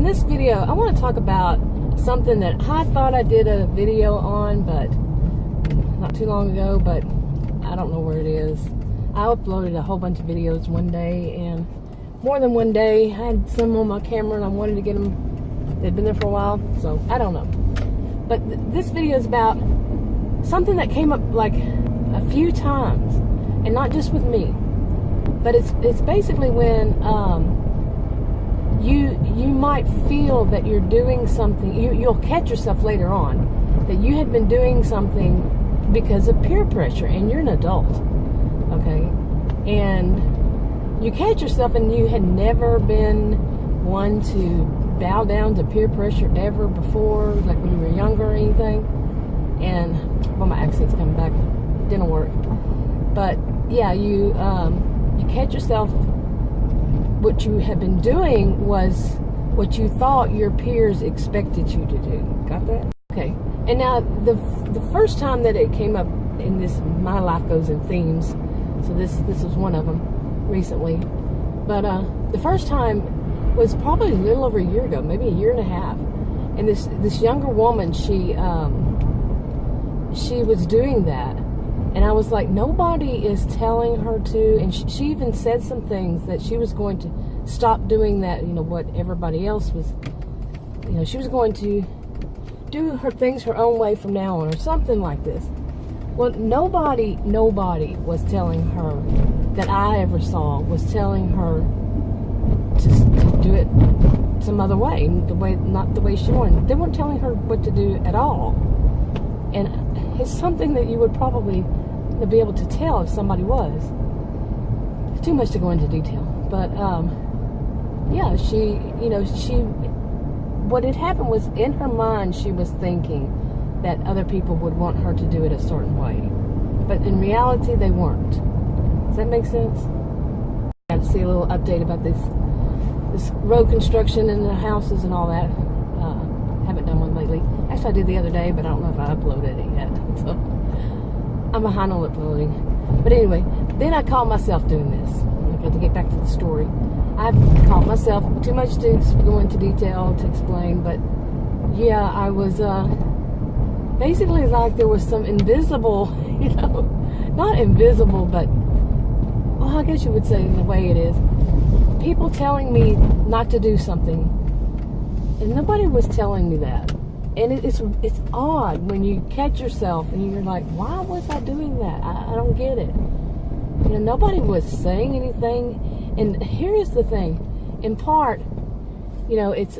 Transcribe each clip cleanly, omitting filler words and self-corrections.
this video, I want to talk about something that I thought I did a video on, but not too long ago, but I don't know where it is. I uploaded a whole bunch of videos one day, and more than one day. I had some on my camera, and I wanted to get them. They'd been there for a while, so I don't know. But this video is about something that came up like a few times, and not just with me. But it's basically when you might feel that you're doing something. You'll catch yourself later on that you had been doing something because of peer pressure, and you're an adult, okay? And you catch yourself, and you had never been one to bow down to peer pressure ever before, like when you were younger or anything. And well, my accent's coming back. Didn't work. But yeah, you catch yourself. What you had been doing was what you thought your peers expected you to do. Got that? Okay. And now the first time that it came up in this, my life goes in themes. So this was one of them recently. But the first time was probably a little over a year ago, maybe a year and a half. And this younger woman, she was doing that. And I was like, nobody is telling her to. And she even said some things that she was going to stop doing that, what everybody else was, she was going to do her things her own way from now on, or something like this. Well, nobody was telling her, that I ever saw, was telling her to do it some other way, not the way she wanted. They weren't telling her what to do at all. And it's something that you would probably be able to tell if somebody was. It's too much to go into detail. But, yeah, what had happened was, in her mind, she was thinking that other people would want her to do it a certain way. But in reality, they weren't. Does that make sense? I have to see a little update about this road construction and the houses and all that. Haven't done one lately. Actually, I did the other day, but I don't know if I uploaded it yet. So I'm behind on uploading. But anyway, then I caught myself doing this. I got to get back to the story. I've caught myself, too much to go into detail to explain, but yeah, I was basically like there was some invisible, not invisible, but, well, I guess you would say the way it is, people telling me not to do something. And nobody was telling me that. And it's odd when you catch yourself and you're like, why was I doing that? I don't get it. Nobody was saying anything. And here's the thing. In part, it's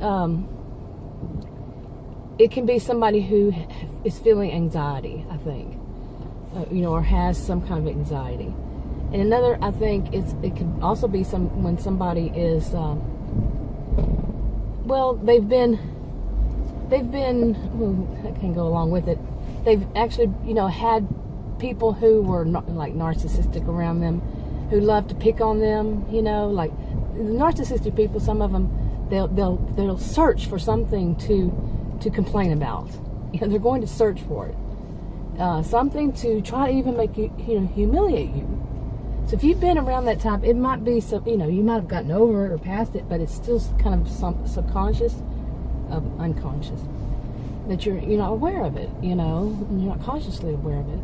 it can be somebody who is feeling anxiety, I think. Or has some kind of anxiety. And another, I think, it could also be when somebody is they've been, well, I can go along with it. They've actually, had people who were like narcissistic around them, who love to pick on them, like narcissistic people. Some of them, they'll search for something to complain about. They're going to search for it, something to try to even make you, humiliate you. So if you've been around that type, it might be some, you might have gotten over it or past it, but it's still kind of subconscious, unconscious, that you're not aware of it, and you're not consciously aware of it.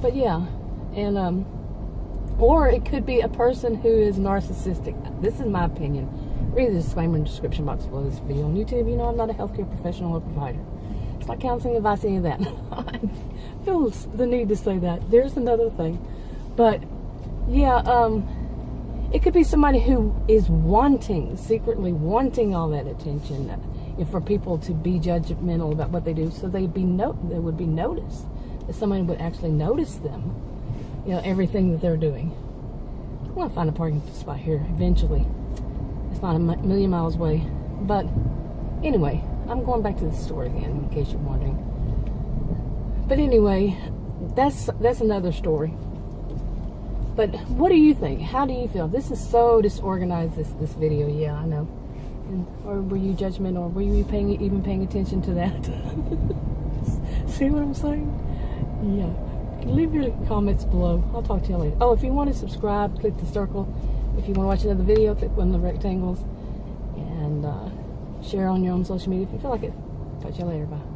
But yeah, and or it could be a person who is narcissistic. This is my opinion. Read the disclaimer in the description box below this video on YouTube. I'm not a healthcare professional or provider. It's not counseling advice, any of that. I feel the need to say that. There's another thing, but. Yeah, it could be somebody who is secretly wanting all that attention, for people to be judgmental about what they do, so they would be noticed, that somebody would actually notice them, everything that they're doing. I want to find a parking spot here eventually. It's not a million miles away, but anyway, I'm going back to the story again, in case you're wondering. But anyway, that's another story. But what do you think? How do you feel? This is so disorganized, this video. Yeah, I know. Or were you judgmental? Or were you even paying attention to that? See what I'm saying? Yeah. Leave your comments below. I'll talk to you later. Oh, if you want to subscribe, click the circle. If you want to watch another video, click one of the rectangles. And Share on your own social media if you feel like it. Talk to you later. Bye.